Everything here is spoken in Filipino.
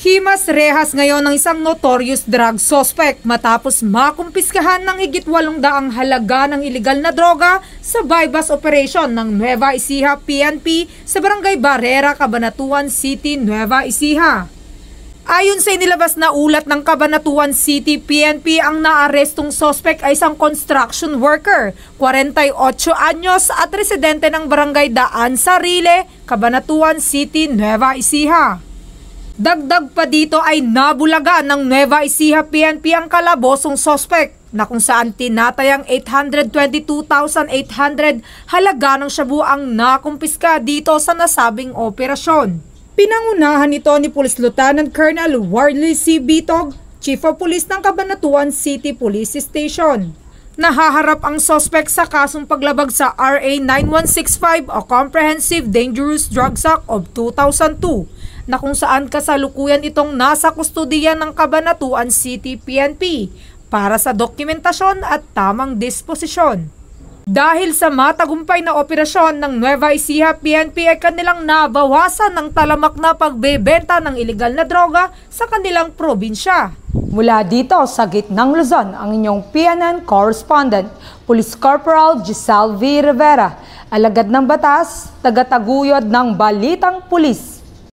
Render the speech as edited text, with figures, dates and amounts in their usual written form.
Himas rehas ngayon ng isang notorious drug suspect matapos makumpiskahan ng higit 800 halaga ng iligal na droga sa bypass operation ng Nueva Ecija PNP sa Barangay Barrera, Cabanatuan City, Nueva Ecija. Ayon sa inilabas na ulat ng Cabanatuan City PNP, ang naarestong suspect ay isang construction worker, 48 anyos at residente ng Barangay Daan Sarile, Cabanatuan City, Nueva Ecija. Dagdag pa dito ay nabulaga ng Nueva Ecija PNP ang kalabosong suspect na kung saan tinatayang 822,800 halaga ng shabu ang nakumpiska dito sa nasabing operasyon. Pinangunahan ito ni Police Lieutenant Colonel Warley C. Bitog, Chief of Police ng Cabanatuan City Police Station. Nahaharap ang suspect sa kasong paglabag sa RA 9165 o Comprehensive Dangerous Drugs Act of 2002 na kung saan kasalukuyan itong nasa kustudiya ng Cabanatuan City PNP para sa dokumentasyon at tamang disposisyon. Dahil sa matagumpay na operasyon ng Nueva Ecija PNP ay kanilang nabawasan ng talamak na pagbebenta ng iligal na droga sa kanilang probinsya. Mula dito sa gitnang Luzon, ang inyong PNN correspondent, Police Corporal Giselle V. Rivera, alagad ng batas, tagataguyod ng Balitang Pulis.